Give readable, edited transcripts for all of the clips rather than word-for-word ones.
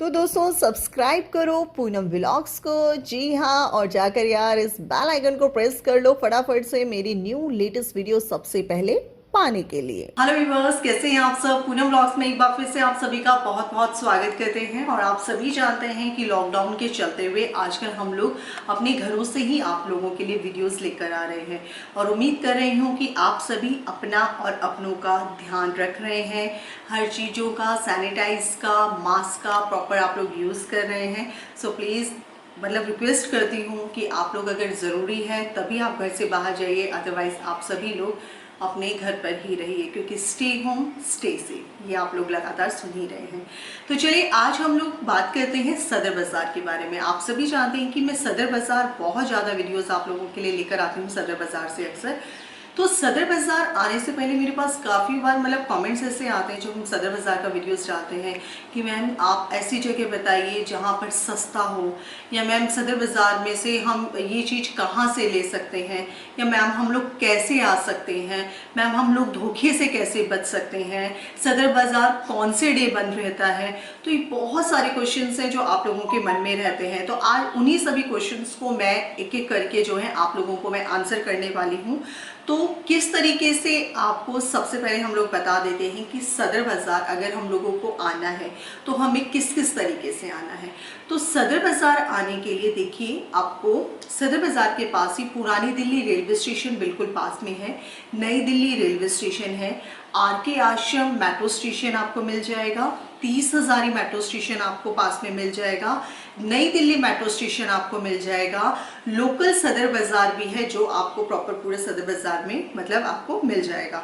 तो दोस्तों सब्सक्राइब करो पूनम व्लॉग्स को। जी हाँ, और जाकर यार इस बेल आइकन को प्रेस कर लो फटाफट से मेरी न्यू लेटेस्ट वीडियो सबसे पहले पाने के लिए। हेलो व्यूअर्स, कैसे हैं आप सब। पूनम व्लॉग्स में एक बार फिर से आप सभी का बहुत बहुत स्वागत करते हैं। और आप सभी जानते हैं कि लॉकडाउन के चलते हुए आजकल हम लोग अपने घरों से ही आप लोगों के लिए वीडियोस लेकर आ रहे हैं। और उम्मीद कर रही हूँ कि आप सभी अपना और अपनों का ध्यान रख रहे हैं। हर चीज़ों का, सैनिटाइज का, मास्क का प्रॉपर आप लोग यूज़ कर रहे हैं। सो प्लीज़ रिक्वेस्ट करती हूँ कि आप लोग अगर ज़रूरी है तभी आप घर से बाहर जाइए, अदरवाइज़ आप सभी लोग अपने घर पर ही रहिए, क्योंकि स्टे होम स्टे सेफ ये आप लोग लगातार सुन ही रहे हैं। तो चलिए आज हम लोग बात करते हैं सदर बाज़ार के बारे में। आप सभी जानते हैं कि मैं सदर बाज़ार बहुत ज़्यादा वीडियोस आप लोगों के लिए लेकर आती हूँ सदर बाज़ार से अक्सर। तो सदर बाज़ार आने से पहले मेरे पास काफ़ी बार कमेंट्स ऐसे आते हैं जब हम सदर बाज़ार का वीडियोस डालते हैं कि मैम आप ऐसी जगह बताइए जहाँ पर सस्ता हो, या मैम सदर बाज़ार में से हम ये चीज़ कहाँ से ले सकते हैं, या मैम हम लोग कैसे आ सकते हैं, मैम हम लोग धोखे से कैसे बच सकते हैं, सदर बाज़ार कौन से डे बंद रहता है। तो ये बहुत सारे क्वेश्चंस हैं जो आप लोगों के मन में रहते हैं। तो आज उन्हीं सभी क्वेश्चंस को मैं एक एक करके जो है आप लोगों को मैं आंसर करने वाली हूँ। तो किस तरीके से आपको सबसे पहले हम लोग बता देते हैं कि सदर बाज़ार अगर हम लोगों को आना है तो हमें किस किस तरीके से आना है। तो सदर बाज़ार आने के लिए देखिए, आपको सदर बाज़ार के पास ही पुरानी दिल्ली रेलवे स्टेशन बिल्कुल पास में है, नई दिल्ली रेलवे स्टेशन है, आरके आश्रम मेट्रो स्टेशन आपको मिल जाएगा, 30 हज़ारी मेट्रो स्टेशन आपको पास में मिल जाएगा, नई दिल्ली मेट्रो स्टेशन आपको मिल जाएगा, लोकल सदर बाज़ार भी है जो आपको प्रॉपर पूरे सदर बाज़ार में आपको मिल जाएगा।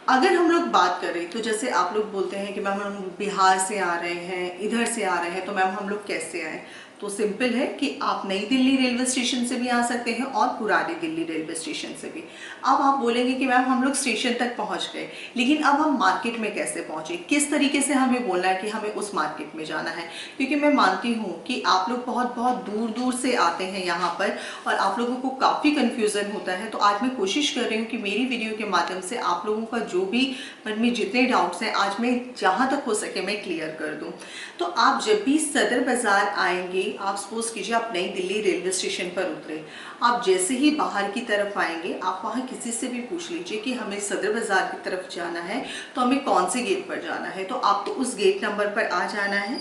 अगर हम लोग बात करें तो जैसे आप लोग बोलते हैं कि मैम हम बिहार से आ रहे हैं, इधर से आ रहे हैं, तो मैम हम लोग कैसे आए। तो सिंपल है कि आप नई दिल्ली रेलवे स्टेशन से भी आ सकते हैं और पुरानी दिल्ली रेलवे स्टेशन से भी। अब आप बोलेंगे कि मैम हम लोग स्टेशन तक पहुंच गए, लेकिन अब हम मार्केट में कैसे पहुंचे, किस तरीके से हमें बोलना है कि हमें उस मार्केट में जाना है। क्योंकि मैं मानती हूँ कि आप लोग बहुत बहुत दूर दूर से आते हैं यहाँ पर और आप लोगों को काफ़ी कन्फ्यूज़न होता है। तो आज मैं कोशिश कर रही हूँ कि मेरी वीडियो के माध्यम से आप लोगों का जो भी मन में जितने डाउट्स हैं आज मैं जहाँ तक हो सके मैं क्लियर कर दूँ। तो आप जब भी सदर बाज़ार आएंगे, आप सपोज कीजिए आप नई दिल्ली रेलवे स्टेशन पर उतरे, आप जैसे ही बाहर की तरफ आएंगे आप वहाँ किसी से भी पूछ लीजिए कि हमें सदर बाज़ार की तरफ जाना है तो हमें कौन से गेट पर जाना है। तो आपको उस गेट नंबर पर आ जाना है।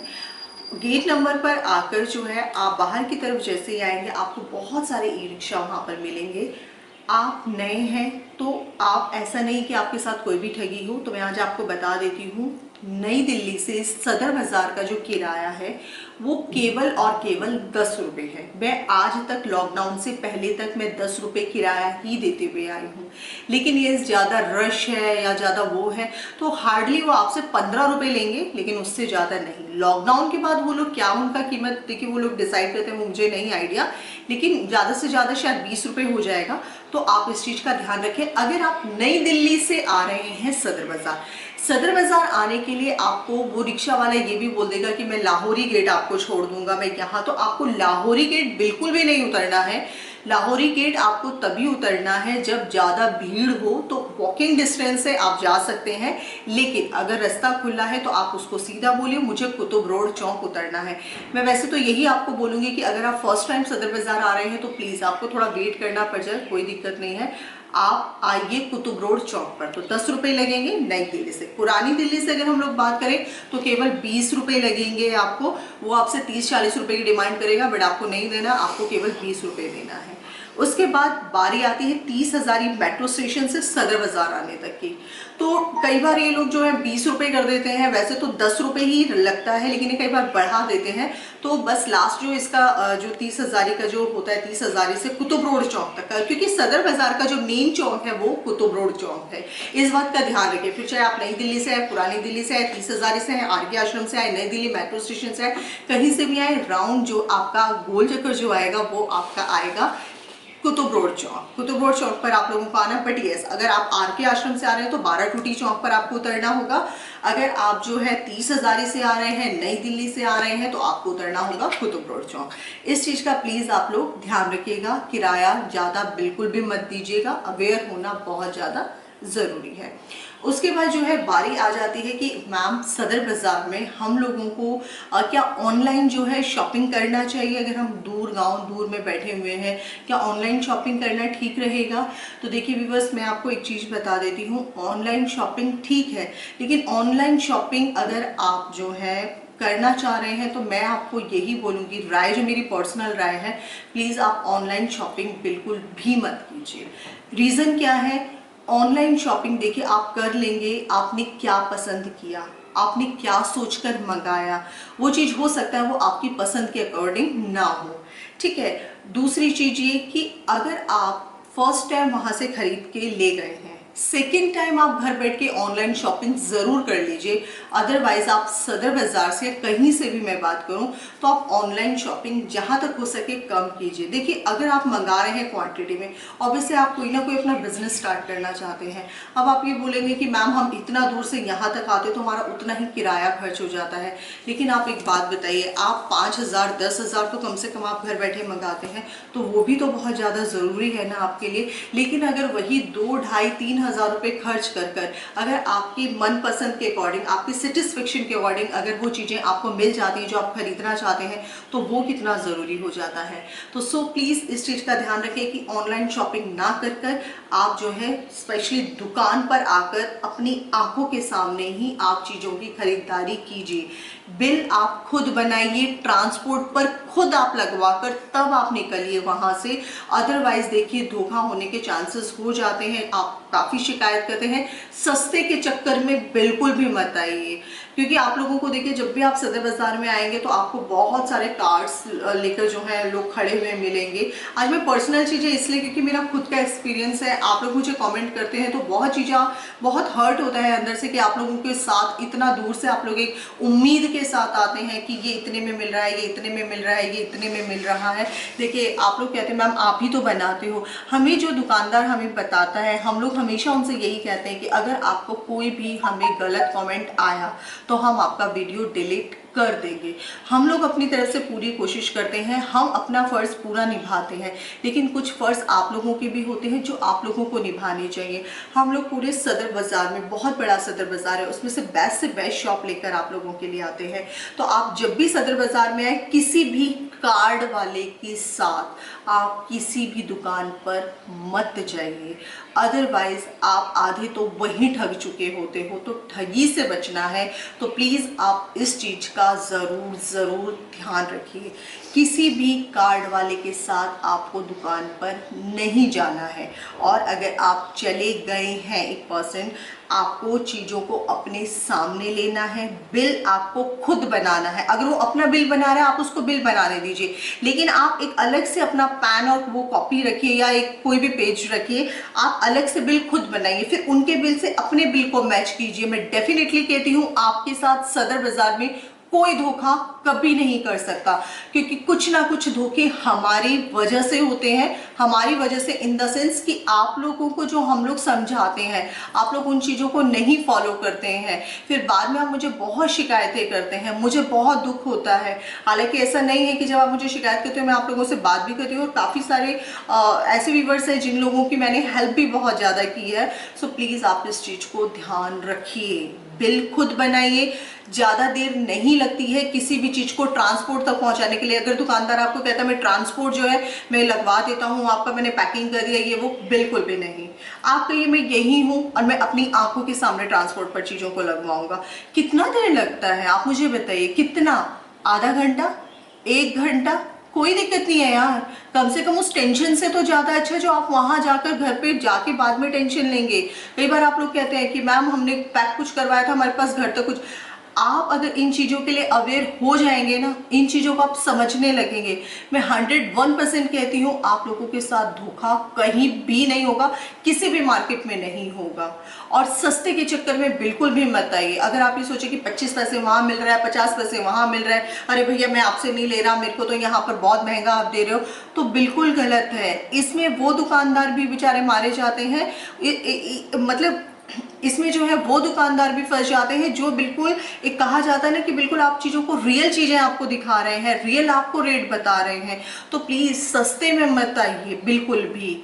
गेट नंबर पर आकर जो है आप बाहर की तरफ जैसे ही आएंगे आपको बहुत सारे ई रिक्शा वहाँ पर मिलेंगे। आप नए हैं तो आप ऐसा नहीं कि आपके साथ कोई भी ठगी हो, तो मैं आज आपको बता देती हूँ नई दिल्ली से सदर बाज़ार का जो किराया है वो केवल और केवल 10 रुपये है। मैं आज तक लॉकडाउन से पहले तक मैं 10 रुपये किराया ही देते हुए आई हूँ, लेकिन ये ज़्यादा रश है या ज़्यादा वो है तो हार्डली वो आपसे 15 रुपये लेंगे, लेकिन उससे ज़्यादा नहीं। लॉकडाउन के बाद वो लोग क्या उनका कीमत देखिए वो लोग डिसाइड करते हैं, वो मुझे नहीं आइडिया, लेकिन ज़्यादा से ज़्यादा शायद 20 रुपये हो जाएगा। तो आप इस चीज़ का ध्यान रखें। अगर आप नई दिल्ली से आ रहे हैं सदर बाज़ार, सदर बाज़ार आने के लिए आपको वो रिक्शा वाला ये भी बोल देगा कि मैं लाहौरी गेट आपको छोड़ दूंगा मैं यहाँ, तो आपको लाहौरी गेट बिल्कुल भी नहीं उतरना है। लाहौरी गेट आपको तभी उतरना है जब ज़्यादा भीड़ हो, तो वॉकिंग डिस्टेंस से आप जा सकते हैं, लेकिन अगर रास्ता खुला है तो आप उसको सीधा बोलिए मुझे कुतुब रोड चौक उतरना है। मैं वैसे तो यही आपको बोलूँगी कि अगर आप फर्स्ट टाइम सदर बाज़ार आ रहे हैं तो प्लीज़ आपको थोड़ा वेट करना पड़ जाए, कोई दिक्कत नहीं है। आप आइए कुतुब रोड चौक पर, तो 10 रुपये लगेंगे नई दिल्ली से। पुरानी दिल्ली से अगर हम लोग बात करें तो केवल 20 रुपये लगेंगे आपको। वो आपसे 30-40 रुपये की डिमांड करेगा, बट आपको नहीं देना, आपको केवल 20 रुपये देना है। उसके बाद बारी आती है 30 हज़ारी मेट्रो स्टेशन से सदर बाज़ार आने तक की। तो कई बार ये लोग जो है 20 रुपये कर देते हैं, वैसे तो 10 रुपये ही लगता है, लेकिन ये कई बार बढ़ा देते हैं। तो बस लास्ट जो इसका जो 30 हज़ारी का जो होता है 30 हज़ारी से कुतुब रोड चौक तक का, क्योंकि सदर बाज़ार का जो मेन चौक है वो कुतुब रोड चौक है, इस बात का ध्यान रखिए। फिर चाहे आप नई दिल्ली से आए, पुरानी दिल्ली से आए, 30 हज़ारी से आए, आरके आश्रम से आए, नई दिल्ली मेट्रो स्टेशन से आए, कहीं से भी आए, राउंड जो आपका गोल चक्कर जो आएगा वो आपका आएगा कुतुब रोड चौक। कुतुब रोड चौक पर आप लोगों को आना। बट यस, अगर आप आरके आश्रम से आ रहे हैं तो 12 टूटी चौक पर आपको उतरना होगा। अगर आप जो है 30 हज़ारी से आ रहे हैं, नई दिल्ली से आ रहे हैं, तो आपको उतरना होगा कुतुब रोड चौक। इस चीज़ का प्लीज़ आप लोग ध्यान रखिएगा। किराया ज़्यादा बिल्कुल भी मत दीजिएगा, अवेयर होना बहुत ज़्यादा ज़रूरी है। उसके बाद जो है बारी आ जाती है कि मैम सदर बाज़ार में हम लोगों को क्या ऑनलाइन जो है शॉपिंग करना चाहिए? अगर हम दूर में बैठे हुए हैं, क्या ऑनलाइन शॉपिंग करना ठीक रहेगा? तो देखिए व्यूअर्स, मैं आपको एक चीज़ बता देती हूँ, ऑनलाइन शॉपिंग ठीक है, लेकिन ऑनलाइन शॉपिंग अगर आप जो है करना चाह रहे हैं तो मैं आपको यही बोलूँगी, राय जो मेरी पर्सनल राय है, प्लीज़ आप ऑनलाइन शॉपिंग बिल्कुल भी मत कीजिए। रीज़न क्या है? ऑनलाइन शॉपिंग देखिए आप कर लेंगे, आपने क्या पसंद किया, आपने क्या सोचकर मंगाया, वो चीज़ हो सकता है वो आपकी पसंद के अकॉर्डिंग ना हो, ठीक है। दूसरी चीज़ ये कि अगर आप फर्स्ट टाइम वहाँ से खरीद के ले गए हैं, सेकेंड टाइम आप घर बैठ के ऑनलाइन शॉपिंग ज़रूर कर लीजिए। अदरवाइज आप सदर बाज़ार से कहीं से भी मैं बात करूं तो आप ऑनलाइन शॉपिंग जहां तक हो सके कम कीजिए। देखिए अगर आप मंगा रहे हैं क्वांटिटी में, ऑब्वियसली आप कोई ना कोई अपना बिजनेस स्टार्ट करना चाहते हैं। अब आप ये बोलेंगे कि मैम हम इतना दूर से यहाँ तक आते तो हमारा उतना ही किराया खर्च हो जाता है, लेकिन आप एक बात बताइए, आप 5,000 10,000 तो कम से कम आप घर बैठे मंगाते हैं, तो वो भी तो बहुत ज़्यादा ज़रूरी है ना आपके लिए। लेकिन अगर वही 2, ढाई, 3,000 रुपये खर्च कर अगर आपकी मनपसंद के अकॉर्डिंग, आपकी सेटिस्फेक्शन के अकॉर्डिंग अगर वो चीज़ें आपको मिल जाती हैं जो आप खरीदना चाहते हैं, तो वो कितना ज़रूरी हो जाता है। तो सो प्लीज़ इस चीज़ का ध्यान रखें कि ऑनलाइन शॉपिंग ना कर आप जो है स्पेशली दुकान पर आकर अपनी आंखों के सामने ही आप चीज़ों की खरीदारी कीजिए। बिल आप खुद बनाइए, ट्रांसपोर्ट पर खुद आप लगवा कर तब आप निकलिए वहाँ से। अदरवाइज देखिए धोखा होने के चांसेस हो जाते हैं, आप काफ़ी शिकायत करते हैं। सस्ते के चक्कर में बिल्कुल भी मत आइए, क्योंकि आप लोगों को देखिए जब भी आप सदर बाज़ार में आएंगे तो आपको बहुत सारे कार्ड्स लेकर जो है लोग खड़े हुए मिलेंगे। आज मैं पर्सनल चीज़ें इसलिए क्योंकि मेरा खुद का एक्सपीरियंस है, आप लोग मुझे कमेंट करते हैं तो बहुत चीज़ें बहुत हर्ट होता है अंदर से कि आप लोगों के साथ इतना दूर से आप लोग एक उम्मीद के साथ आते हैं कि ये इतने में मिल रहा है, ये इतने में मिल रहा है, ये इतने में मिल रहा है। देखिए आप लोग कहते हैं मैम आप ही तो बनाते हो, हमें जो दुकानदार हमें बताता है, हम लोग हमेशा उनसे यही कहते हैं कि अगर आपको कोई भी हमें गलत कमेंट आया तो हम आपका वीडियो डिलीट कर देंगे। हम लोग अपनी तरफ से पूरी कोशिश करते हैं, हम अपना फ़र्ज़ पूरा निभाते हैं, लेकिन कुछ फ़र्ज़ आप लोगों के भी होते हैं जो आप लोगों को निभाने चाहिए। हम लोग पूरे सदर बाज़ार में, बहुत बड़ा सदर बाज़ार है, उसमें से बेस्ट शॉप लेकर आप लोगों के लिए आते हैं। तो आप जब भी सदर बाज़ार में आए, किसी भी कार्ड वाले के साथ आप किसी भी दुकान पर मत जाइए, अदरवाइज आप आधे तो वहीं ठग चुके होते हो। तो ठगी से बचना है तो प्लीज़ आप इस चीज़ का ज़रूर ध्यान रखिए। किसी भी कार्ड वाले के साथ आपको दुकान पर नहीं जाना है, और अगर आप चले गए हैं 1%, आपको चीज़ों को अपने सामने लेना है, बिल आपको खुद बनाना है। अगर वो अपना बिल बना रहा है आप उसको बिल बनाने दीजिए, लेकिन आप एक अलग से अपना पैन और वो कॉपी रखिए या एक कोई भी पेज रखिए, आप अलग से बिल खुद बनाइए, फिर उनके बिल से अपने बिल को मैच कीजिए। मैं डेफिनेटली कहती हूँ आपके साथ सदर बाज़ार में कोई धोखा कभी नहीं कर सकता, क्योंकि कुछ ना कुछ धोखे हमारी वजह से होते हैं। हमारी वजह से इन द सेंस कि आप लोगों को जो हम लोग समझाते हैं, आप लोग उन चीज़ों को नहीं फॉलो करते हैं, फिर बाद में आप मुझे बहुत शिकायतें करते हैं, मुझे बहुत दुख होता है। हालांकि ऐसा नहीं है कि जब आप मुझे शिकायत करते हो मैं आप लोगों से बात भी करती हूँ, और काफ़ी सारे ऐसे व्यूअर्स हैं जिन लोगों की मैंने हेल्प भी बहुत ज़्यादा की है। सो प्लीज़ आप इस चीज़ को ध्यान रखिए, बिल खुद बनाइए। ज़्यादा देर नहीं लगती है किसी भी चीज़ को ट्रांसपोर्ट तक पहुंचाने के लिए। अगर दुकानदार आपको कहता है मैं ट्रांसपोर्ट जो है मैं लगवा देता हूं आपका, मैंने पैकिंग कर दिया, ये वो बिल्कुल भी नहीं। आप कहिए मैं यही हूं और मैं अपनी आंखों के सामने ट्रांसपोर्ट पर चीज़ों को लगवाऊंगा, कितना देर लगता है आप मुझे बताइए? कितना? आधा घंटा, 1 घंटा? कोई दिक्कत नहीं है यार, कम से कम उस टेंशन से तो ज़्यादा अच्छा जो आप वहाँ जाकर घर पे जाके बाद में टेंशन लेंगे। कई बार आप लोग कहते हैं कि मैम हमने पैक कुछ करवाया था, हमारे पास घर तक कुछ। आप अगर इन चीज़ों के लिए अवेयर हो जाएंगे ना, इन चीज़ों को आप समझने लगेंगे, मैं 101% कहती हूँ आप लोगों के साथ धोखा कहीं भी नहीं होगा, किसी भी मार्केट में नहीं होगा। और सस्ते के चक्कर में बिल्कुल भी मत आइए। अगर आप ये सोचे कि 25 पैसे वहाँ मिल रहा है, 50 पैसे वहाँ मिल रहा है, अरे भैया मैं आपसे नहीं ले रहा, मेरे को तो यहाँ पर बहुत महंगा आप दे रहे हो, तो बिल्कुल गलत है। इसमें वो दुकानदार भी बेचारे मारे जाते हैं, मतलब इसमें जो है वो दुकानदार भी फंस जाते हैं जो बिल्कुल एक कहा जाता है ना कि बिल्कुल आप चीज़ों को रियल चीज़ें आपको दिखा रहे हैं, रियल आपको रेट बता रहे हैं। तो प्लीज़ सस्ते में मत आइए बिल्कुल भी।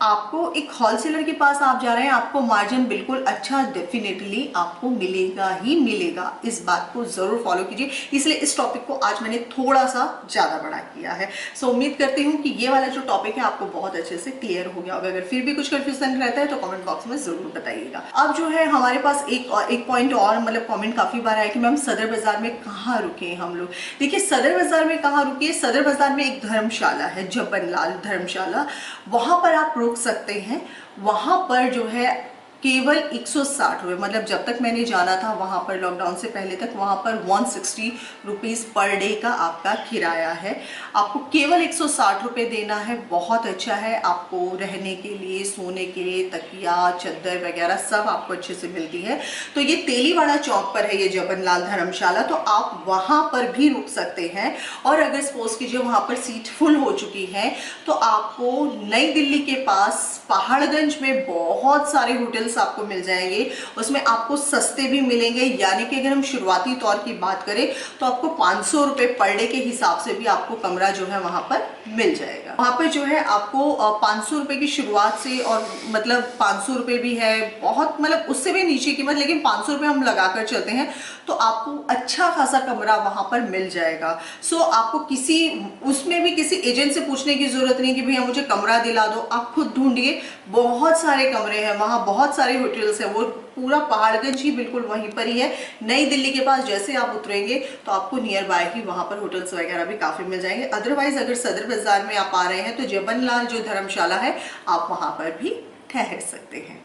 आपको एक होलसेलर के पास आप जा रहे हैं, आपको मार्जिन बिल्कुल अच्छा डेफिनेटली आपको मिलेगा ही मिलेगा। इस बात को जरूर फॉलो कीजिए। इसलिए इस टॉपिक को आज मैंने थोड़ा सा ज्यादा बड़ा किया है। सो उम्मीद करती हूँ कि ये वाला जो टॉपिक है आपको बहुत अच्छे से क्लियर हो गया होगा। अगर फिर भी कुछ कंफ्यूजन रहता है तो कमेंट बॉक्स में जरूर बताइएगा। अब जो है हमारे पास एक पॉइंट और मतलब कॉमेंट काफी बार आया कि मैम सदर बाजार में कहाँ रुके हम लोग। देखिए सदर बाजार में कहाँ रुके, सदर बाजार में एक धर्मशाला है, जबनलाल धर्मशाला, वहां पर आप रुक सकते हैं। वहां पर जो है केवल 160 रुपये, मतलब जब तक मैंने जाना था वहाँ पर लॉकडाउन से पहले तक वहाँ पर 160 रुपीज़ पर डे का आपका किराया है। आपको केवल 160 रुपये देना है। बहुत अच्छा है, आपको रहने के लिए, सोने के लिए तकिया चद्दर वगैरह सब आपको अच्छे से मिलती है। तो ये तेलीवाड़ा चौक पर है ये जबनलाल धर्मशाला, तो आप वहाँ पर भी रुक सकते हैं। और अगर सपोज कीजिए वहाँ पर सीट फुल हो चुकी है तो आपको नई दिल्ली के पास पहाड़गंज में बहुत सारे होटल आपको मिल जाएंगे। उसमें आपको सस्ते भी मिलेंगे, यानी कि अगर हम शुरुआती तौर की बात करें तो आपको 500 रुपए पर डे के हिसाब से भी आपको कमरा जो है वहां पर मिल जाएगा। वहां पर जो है आपको 500 रुपए की शुरुआत से, और मतलब 500 रुपए भी है, बहुत मतलब उससे भी नीचे कीमत, लेकिन 500 रुपए हम लगाकर चलते हैं तो आपको अच्छा खासा कमरा वहां पर मिल जाएगा। सो आपको किसी उसमें भी किसी एजेंट से पूछने की जरूरत नहीं कि भैया मुझे कमरा दिला दो, आप खुद ढूंढिए। बहुत सारे कमरे हैं वहां, बहुत सारे होटल्स हैं। वो पूरा पहाड़गंज ही बिल्कुल वहीं पर ही है। नई दिल्ली के पास जैसे आप उतरेंगे तो आपको नियर बाय ही वहां पर होटल्स वगैरह भी काफी मिल जाएंगे। अदरवाइज अगर सदर बाजार में आप आ रहे हैं तो जबनलाल जो धर्मशाला है आप वहां पर भी ठहर सकते हैं।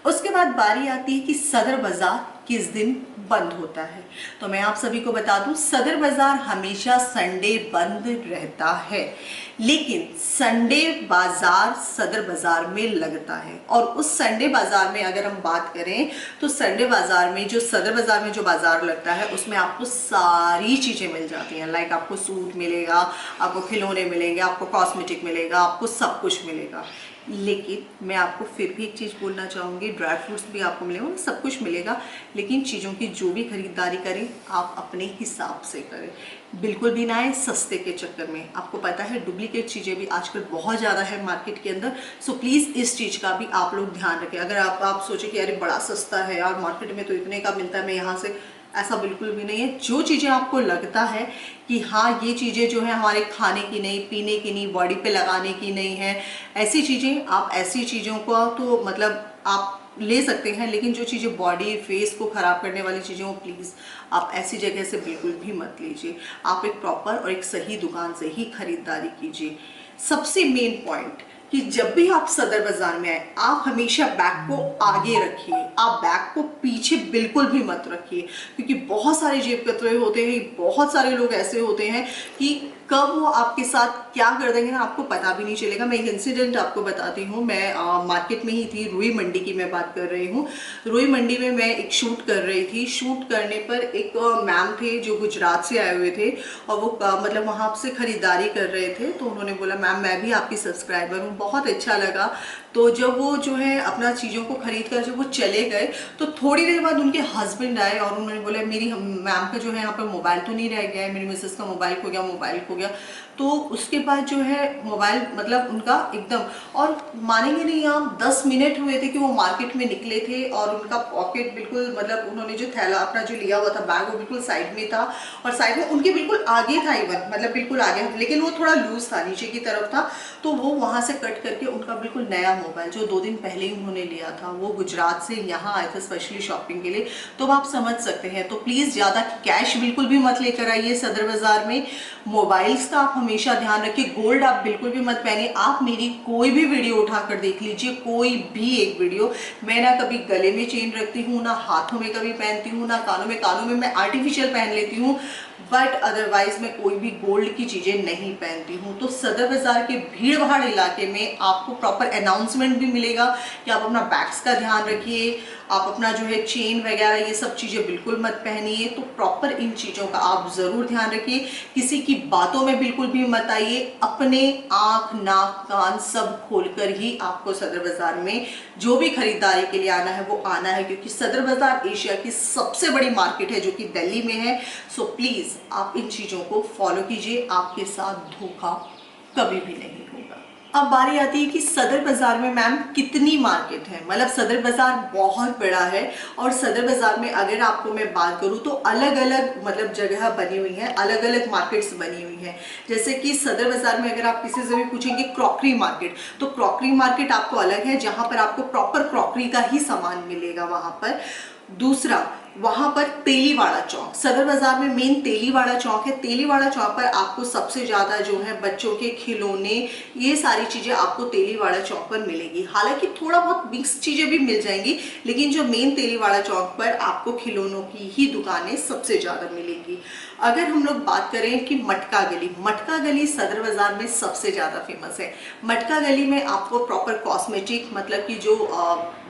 उसके बाद बारी आती है कि सदर बाजार किस दिन बंद होता है। तो मैं आप सभी को बता दूं, सदर बाजार हमेशा संडे बंद रहता है, लेकिन संडे बाजार सदर बाजार में लगता है। और उस संडे बाजार में अगर हम बात करें तो संडे बाजार में जो सदर बाजार में जो बाजार लगता है उसमें आपको सारी चीजें मिल जाती हैं। लाइक आपको सूट मिलेगा, आपको खिलौने मिलेंगे, आपको कॉस्मेटिक मिलेगा, आपको सब कुछ मिलेगा। लेकिन मैं आपको फिर भी एक चीज़ बोलना चाहूँगी, ड्राई फ्रूट्स भी आपको मिलेगा, सब कुछ मिलेगा, लेकिन चीज़ों की जो भी खरीदारी करें आप अपने हिसाब से करें। बिल्कुल भी ना आए सस्ते के चक्कर में। आपको पता है डुप्लीकेट चीज़ें भी आजकल बहुत ज़्यादा है मार्केट के अंदर। सो प्लीज़ इस चीज़ का भी आप लोग ध्यान रखें। अगर आप सोचें कि अरे बड़ा सस्ता है यार, मार्केट में तो इतने का मिलता है, मैं यहाँ से, ऐसा बिल्कुल भी नहीं है। जो चीज़ें आपको लगता है कि हाँ ये चीज़ें जो है हमारे खाने की नहीं, पीने की नहीं, बॉडी पे लगाने की नहीं है, ऐसी चीज़ें आप ऐसी चीज़ों को तो मतलब आप ले सकते हैं, लेकिन जो चीज़ें बॉडी फेस को ख़राब करने वाली चीज़ें, वो प्लीज़ आप ऐसी जगह से बिल्कुल भी मत लीजिए। आप एक प्रॉपर और एक सही दुकान से ही खरीदारी कीजिए। सबसे मेन पॉइंट कि जब भी आप सदर बाजार में आए आप हमेशा बैग को आगे रखिए, आप बैग को पीछे बिल्कुल भी मत रखिए, क्योंकि बहुत सारे जेब कतरे होते हैं। बहुत सारे लोग ऐसे होते हैं कि कब वो आपके साथ क्या कर देंगे ना आपको पता भी नहीं चलेगा। मैं एक इंसिडेंट आपको बताती हूँ। मैं मार्केट में ही थी, रुई मंडी की मैं बात कर रही हूँ। रुई मंडी में मैं एक शूट कर रही थी। शूट करने पर एक मैम थे जो गुजरात से आए हुए थे, और वो मतलब वहाँ से खरीदारी कर रहे थे। तो उन्होंने बोला मैम मैं भी आपकी सब्सक्राइबर हूँ। बहुत अच्छा लगा। तो जब वो जो है अपना चीज़ों को खरीद कर जब वो चले गए तो थोड़ी देर बाद उनके हस्बैंड आए और उन्होंने बोला मेरी मैम का जो है यहाँ पर मोबाइल तो नहीं रह गया है, मेरी मिसेस का मोबाइल खो गया, मोबाइल खो गया। तो उसके बाद जो है मोबाइल मतलब उनका एकदम, और मानेंगे नहीं आप, 10 मिनट हुए थे कि वो मार्केट में निकले थे और उनका पॉकेट बिल्कुल मतलब उन्होंने जो थैला अपना जो लिया हुआ था बैग वो बिल्कुल साइड में था, और साइड में उनके बिल्कुल आगे था, इवन मतलब बिल्कुल आगे, लेकिन वो थोड़ा लूज था, नीचे की तरफ था। तो वो वहां से कट करके उनका बिल्कुल नया मोबाइल जो 2 दिन पहले ही उन्होंने लिया था, वो गुजरात से यहाँ आए थे स्पेशली शॉपिंग के लिए। तो आप समझ सकते हैं। तो प्लीज ज्यादा कैश बिल्कुल भी मत लेकर आइए सदर बाजार में। मोबाइल्स का आप हमेशा ध्यान रखिए। गोल्ड आप बिल्कुल भी मत पहनिए। आप मेरी कोई भी वीडियो उठाकर देख लीजिए, कोई भी एक वीडियो, मैं ना कभी गले में चेन रखती हूँ, ना हाथों में कभी पहनती हूँ, ना कानों में मैं आर्टिफिशियल पहन लेती हूँ, बट अदरवाइज मैं कोई भी गोल्ड की चीजें नहीं पहनती हूँ। तो सदर बाजार के भीड़ भाड़ इलाके में आपको प्रॉपर अनाउंसमेंट भी मिलेगा कि आप अपना बैग्स का ध्यान रखिए, आप अपना जो है चेन वगैरह ये सब चीजें बिल्कुल मत पहनिए। तो प्रॉपर इन चीजों का आप जरूर ध्यान रखिए। किसी की बातों में बिल्कुल भी मत आइए। अपने आंख नाक कान सब खोलकर ही आपको सदर बाजार में जो भी खरीदारी के लिए आना है वो आना है, क्योंकि सदर बाजार एशिया की सबसे बड़ी मार्केट है जो कि दिल्ली में है। सो प्लीज आप इन चीजों को फॉलो कीजिए, आपके साथ धोखा कभी भी नहीं होगा। अब बारी आती है कि सदर बाजार में मैम कितनी मार्केट है। मतलब सदर बाजार बहुत बड़ा है और सदर बाजार में अगर आपको मैं बात करूं तो अलग अलग मतलब जगह बनी हुई है, अलग अलग मार्केट्स बनी हुई है। जैसे कि सदर बाजार में अगर आप किसी से भी पूछेंगे क्रॉकरी मार्केट, तो क्रॉकरी मार्केट आपको अलग है, जहां पर आपको प्रॉपर क्रॉकरी का ही सामान मिलेगा वहां पर। दूसरा, वहां पर तेलीवाड़ा चौक, सदर बाजार में मेन तेलीवाड़ा चौक है। तेलीवाड़ा चौक पर आपको सबसे ज्यादा जो है बच्चों के खिलौने, ये सारी चीजें आपको तेलीवाड़ा चौक पर मिलेगी। हालांकि थोड़ा बहुत मिक्स चीजें भी मिल जाएंगी, लेकिन जो मेन तेलीवाड़ा चौक पर आपको खिलौनों की ही दुकानें सबसे ज्यादा मिलेंगी। अगर हम लोग बात करें कि मटका गली, मटका गली सदर बाजार में सबसे ज्यादा फेमस है। मटका गली में आपको प्रॉपर कॉस्मेटिक, मतलब कि जो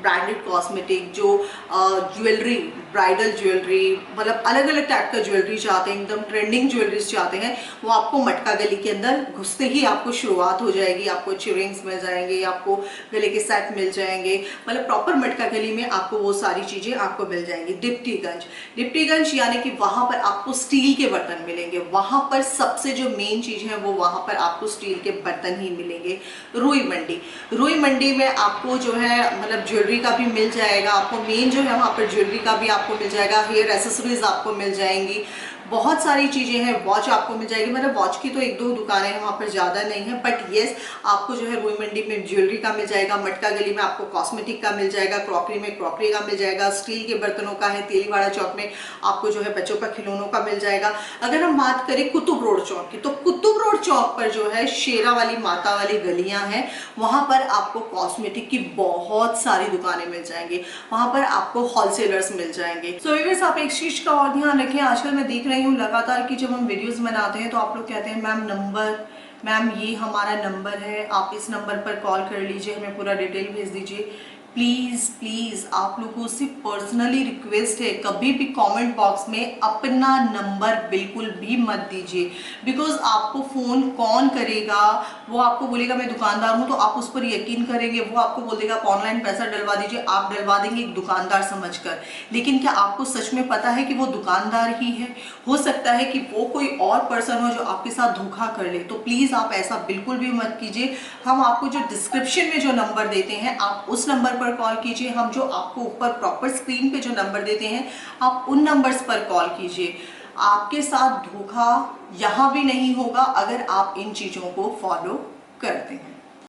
ब्रांडेड कॉस्मेटिक, जो ज्वेलरी, ब्राइडल ज्वेलरी, मतलब अलग अलग टाइप का ज्वेलरी चाहते हैं, एकदम ट्रेंडिंग ज्वेलरीज चाहते हैं, वो आपको मटका गली के अंदर घुसते ही आपको शुरुआत हो जाएगी। आपको चियरिंग्स मिल जाएंगे, आपको गले के सेट मिल जाएंगे, मतलब प्रॉपर मटका गली में आपको वो सारी चीजें आपको मिल जाएंगी। डिप्टीगंज, डिप्टीगंज यानी कि वहां पर आपको स्टील के बर्तन मिलेंगे। वहां पर सबसे जो मेन चीज है वो वहां पर आपको स्टील के बर्तन ही मिलेंगे। रुई मंडी, रुई मंडी में आपको जो है मतलब ज्वेलरी का भी मिल जाएगा, आपको मेन जो है वहां पर ज्वेलरी का भी आपको मिल जाएगा, हेयर एसेसरीज आपको मिल जाएंगी, बहुत सारी चीजें हैं, वॉच आपको मिल जाएगी। मतलब वॉच की तो एक दो दुकानें हैं, वहां पर ज्यादा नहीं है, बट येस आपको जो है रुई मंडी में ज्वेलरी का मिल जाएगा, मटका गली में आपको कॉस्मेटिक का मिल जाएगा, क्रॉकरी में क्रॉकरी का मिल जाएगा, स्टील के बर्तनों का है, तेलीवाड़ा चौक में आपको जो है बच्चों का खिलौनों का मिल जाएगा। अगर हम बात करें कुतुब रोड चौक की, तो कुतुब रोड चौक पर जो है शेरा वाली माता वाली गलियां हैं, वहां पर आपको कॉस्मेटिक की बहुत सारी दुकानें मिल जाएंगी, वहां पर आपको होलसेलर्स मिल जाएंगे। सो व्यूअर्स, आप एक चीज का और ध्यान रखें, आजकल मैं देख रही हूँ लगातार कि जब हम वीडियोस बनाते हैं तो आप लोग कहते हैं मैम नंबर, मैम ये हमारा नंबर है, आप इस नंबर पर कॉल कर लीजिए, हमें पूरा डिटेल भेज दीजिए। प्लीज प्लीज आप लोगों से पर्सनली रिक्वेस्ट है, कभी भी कमेंट बॉक्स में अपना नंबर बिल्कुल भी मत दीजिए। बिकॉज आपको फोन कौन करेगा, वो आपको बोलेगा मैं दुकानदार हूं, तो आप उस पर यकीन करेंगे, वो आपको बोल देगा आप ऑनलाइन पैसा डलवा दीजिए, आप डलवा देंगे एक दुकानदार समझकर। लेकिन क्या आपको सच में पता है कि वो दुकानदार ही है? हो सकता है कि वो कोई और पर्सन हो जो आपके साथ धोखा कर ले। तो प्लीज आप ऐसा बिल्कुल भी मत कीजिए। हम आपको जो डिस्क्रिप्शन में जो नंबर देते हैं आप उस नंबर पर कॉल कीजिए, हम जो आपको ऊपर प्रॉपर स्क्रीन पे जो नंबर देते हैं आप उन नंबर्स पर कॉल कीजिए। आपके साथ धोखा यहां भी नहीं होगा अगर आप इन चीजों को फॉलो करते हैं।